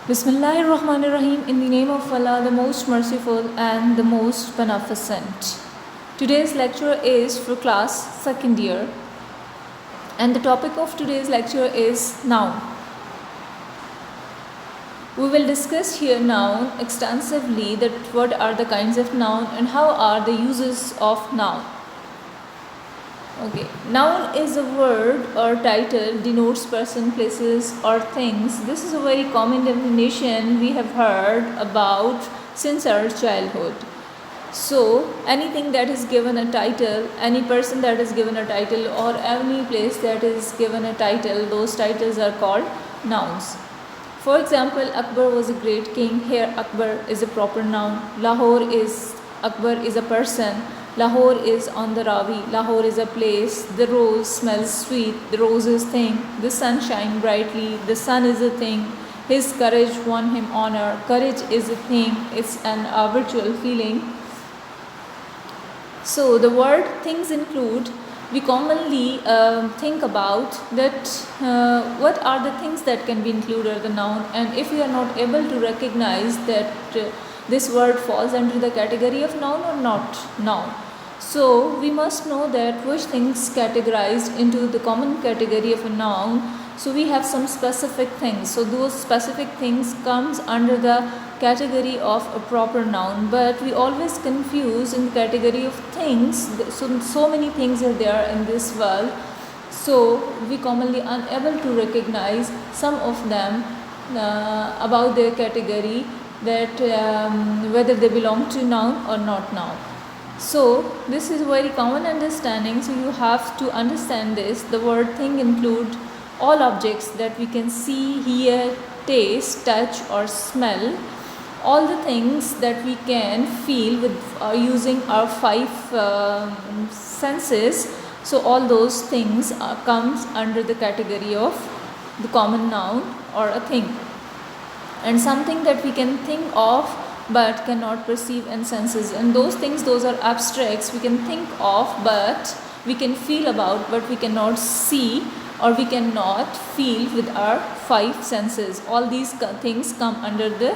Bismillahirrahmanirrahim. In the name of Allah, the most merciful and the most beneficent. Today's lecture is for class second year, and the topic of today's lecture is noun. We will discuss here noun extensively, that what are the kinds of noun and how are the uses of noun. Okay, noun is a word or title, denotes person, places or things. This is a very common definition we have heard about since our childhood. So anything that is given a title, any person that is given a title, or any place that is given a title, those titles are called nouns. For example, Akbar was a great king. Here Akbar is a proper noun. Akbar is a person. Lahore is on the Ravi. Lahore is a place. The rose smells sweet. The rose is thing. The sun shines brightly. The sun is a thing. His courage won him honor. Courage is a thing. It's an virtual feeling. So the word things include, we commonly think about that what are the things that can be included as the noun, and if we are not able to recognize that this word falls under the category of noun or not noun. So we must know that which things categorized into the common category of a noun. So we have some specific things. So those specific things comes under the category of a proper noun, but we always confuse in the category of things. So many things are there in this world, so we commonly unable to recognize some of them about their category, that whether they belong to noun or not noun. So this is a very common understanding, so you have to understand this. The word thing include all objects that we can see, hear, taste, touch or smell, all the things that we can feel with using our five senses. So all those things comes under the category of the common noun or a thing. And something that we can think of but cannot perceive in senses, and those things, those are abstracts we can think of but we can feel about, but we cannot see or we cannot feel with our five senses. All these things come under the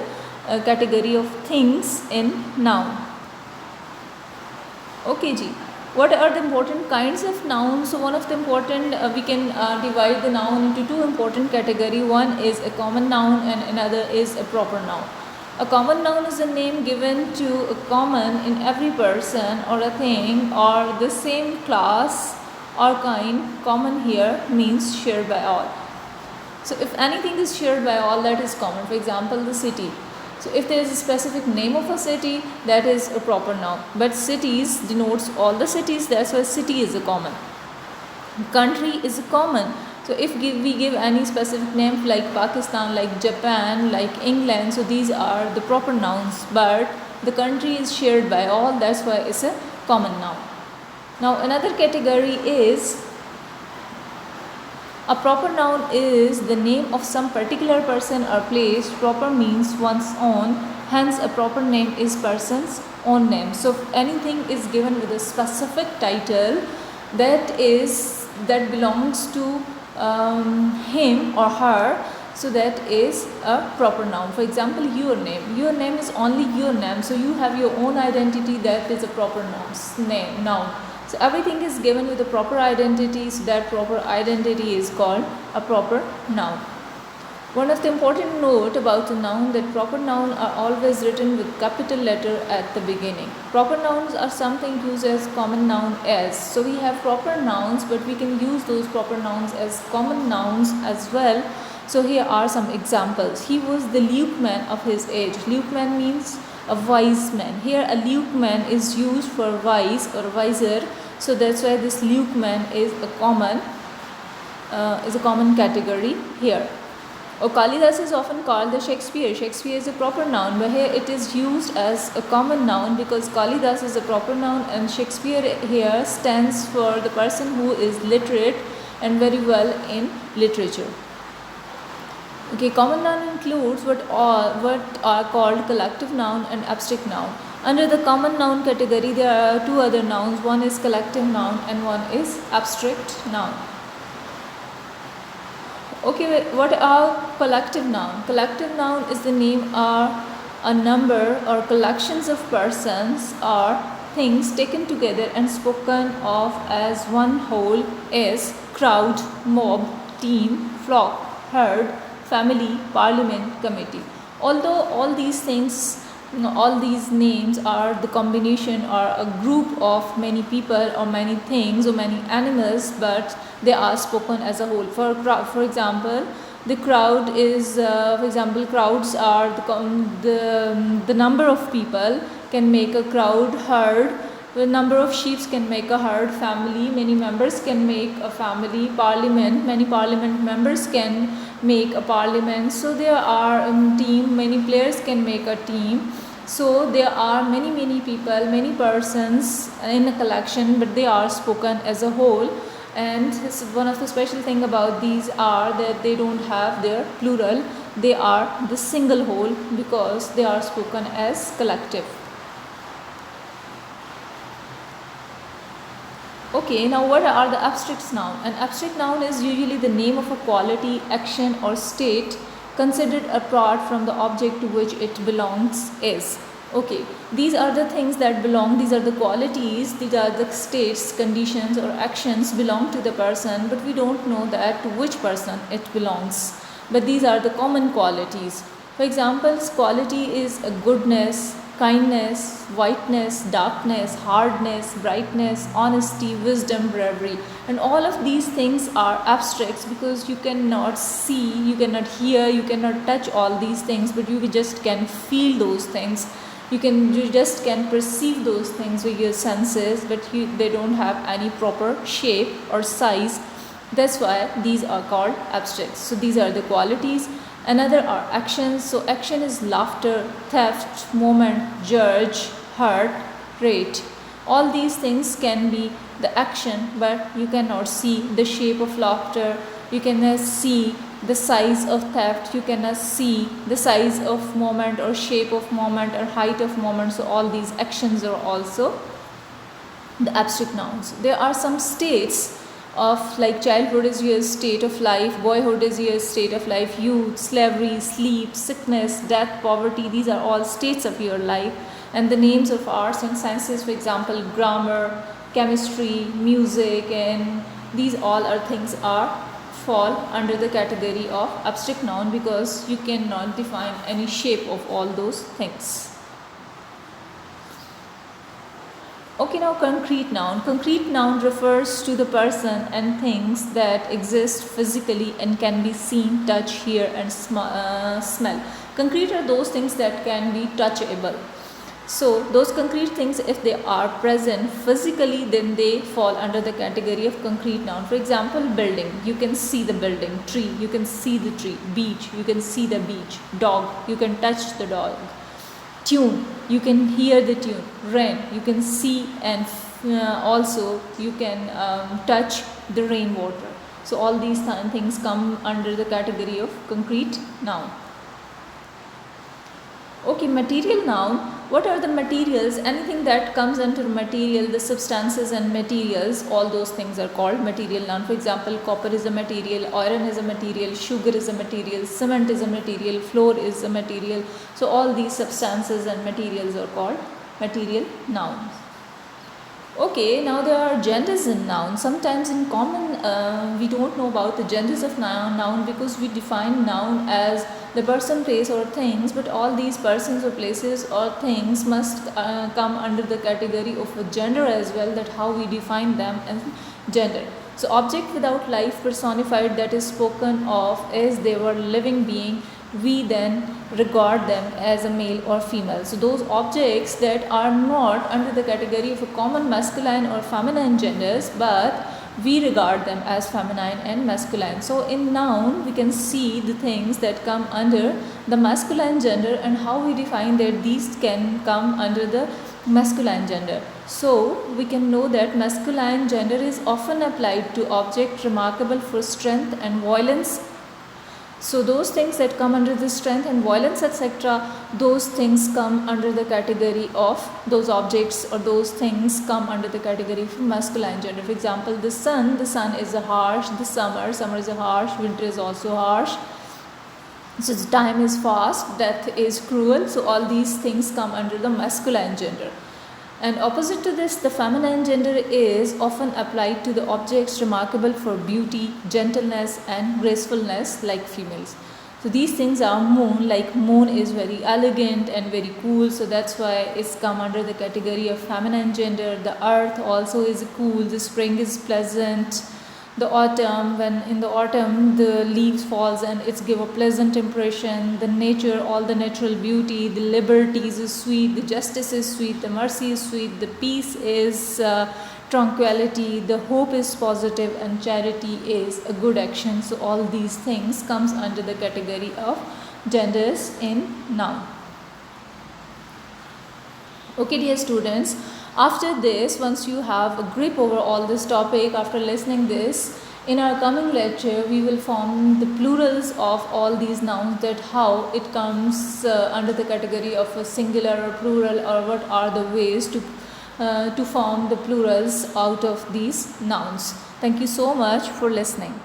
category of things in noun. Okay ji, what are the important kinds of nouns? So one of the important, we can divide the noun into two important category. One is a common noun and another is a proper noun. A common noun is a name given to a common in every person or a thing or the same class or kind. Common here means shared by all. So if anything is shared by all, that is common. For example, the city. So if there is a specific name of a city, that is a proper noun. But cities denotes all the cities, that's why city is a common. Country is a common. So if we give any specific name like Pakistan, like Japan, like England, so these are the proper nouns, but the country is shared by all, that's why it's a common noun. Now another category is a proper noun is the name of some particular person or place. Proper means one's own, hence a proper name is person's own name. So if anything is given with a specific title that belongs to him or her, so that is a proper noun. For example, your name is only your name, so you have your own identity, that is a proper noun. So everything is given with a proper identity, so that proper identity is called a proper noun. One of the important note about the noun, that proper noun are always written with capital letter at the beginning. Proper nouns are something used as common noun as. So we have proper nouns, but we can use those proper nouns as common nouns as well. So here are some examples. He was the Luke man of his age. Luke man means a wise man. Here a Luke man is used for wise or wiser. So that's why this Luke man is a common category here. Or Kalidas is often called the Shakespeare. Shakespeare is a proper noun, but here it is used as a common noun because Kalidas is a proper noun and Shakespeare here stands for the person who is literate and very well in literature. Okay, common noun includes what are called collective noun and abstract noun. Under the common noun category, there are two other nouns. One is collective noun and one is abstract noun. Okay, what are collective noun? Collective noun is the name or a number or collections of persons or things taken together and spoken of as one whole is crowd, mob, team, flock, herd, family, parliament, committee. Although all these things, all these names are the combination or a group of many people or many things or many animals, but they are spoken as a whole. For example, the crowd is, for example, crowds are the number of people can make a crowd. Herd, the number of sheep can make a herd. Family, many members can make a family. Parliament, many parliament members can make a parliament. So there are team, many players can make a team. So there are many people, many persons in a collection, but they are spoken as a whole. And one of the special thing about these are that they don't have their plural, they are the single whole because they are spoken as collective. Okay, now what are the abstract noun? An abstract noun is usually the name of a quality, action or state considered apart from the object to which it belongs is. Okay, these are the things that belong, these are the qualities, these are the states, conditions or actions belong to the person, but we don't know that to which person it belongs. But these are the common qualities. For example, quality is a goodness, kindness, whiteness, darkness, hardness, brightness, honesty, wisdom, bravery. And all of these things are abstracts because you cannot see, you cannot hear, you cannot touch all these things, but you just can feel those things. You just can perceive those things with your senses, but they don't have any proper shape or size. That's why these are called abstracts. So these are the qualities. Another are actions. So action is laughter, theft, moment, judge, hurt, rate. All these things can be the action, but you cannot see the shape of laughter, you cannot see the size of theft, you cannot see the size of moment or shape of moment or height of moment. So all these actions are also the abstract nouns. There are some states of, like childhood is your state of life, boyhood is your state of life, youth, slavery, sleep, sickness, death, poverty. These are all states of your life. And the names of arts and sciences, for example, grammar, chemistry, music, and these all are things are fall under the category of abstract noun because you cannot define any shape of all those things. Okay, now concrete noun. Concrete noun refers to the person and things that exist physically and can be seen, touch, hear and smell. Concrete are those things that can be touchable. So those concrete things, if they are present physically, then they fall under the category of concrete noun. For example, building, you can see the building. Tree, you can see the tree. Beach, you can see the beach. Dog, you can touch the dog. Tune, you can hear the tune. Rain, you can see and also you can touch the rainwater. So all these things come under the category of concrete noun. Okay, material noun. What are the materials? Anything that comes under material, the substances and materials, all those things are called material noun. For example, copper is a material, iron is a material, sugar is a material, cement is a material, flour is a material. So all these substances and materials are called material nouns. Okay, now there are genders in noun. Sometimes in common we don't know about the genders of noun because we define noun as the person, place or things, but all these persons or places or things must come under the category of a gender as well, that how we define them as gender. So object without life personified that is spoken of as they were living being, we then regard them as a male or female. So those objects that are not under the category of a common masculine or feminine genders, but we regard them as feminine and masculine. So in noun we can see the things that come under the masculine gender and how we define that these can come under the masculine gender. So we can know that masculine gender is often applied to object remarkable for strength and violence, So those things that come under the strength and violence, etc., those things come under the category of, those objects or those things come under the category of masculine gender. For example, the sun is a harsh, the summer is a harsh, winter is also harsh. So the time is fast, death is cruel. So all these things come under the masculine gender. And opposite to this, the feminine gender is often applied to the objects remarkable for beauty, gentleness and gracefulness like females. So these things are moon, like moon is very elegant and very cool, so that's why it's come under the category of feminine gender. The earth also is cool, the spring is pleasant, the autumn, when in the autumn the leaves falls and it's give a pleasant impression, the nature, all the natural beauty, the liberties is sweet, the justice is sweet, the mercy is sweet, the peace is tranquility, the hope is positive and charity is a good action. So all these things comes under the category of genders in noun. Okay dear students, after this, once you have a grip over all this topic, after listening this, in our coming lecture we will form the plurals of all these nouns, that how it comes under the category of a singular or plural, or what are the ways to form the plurals out of these nouns. Thank you so much for listening.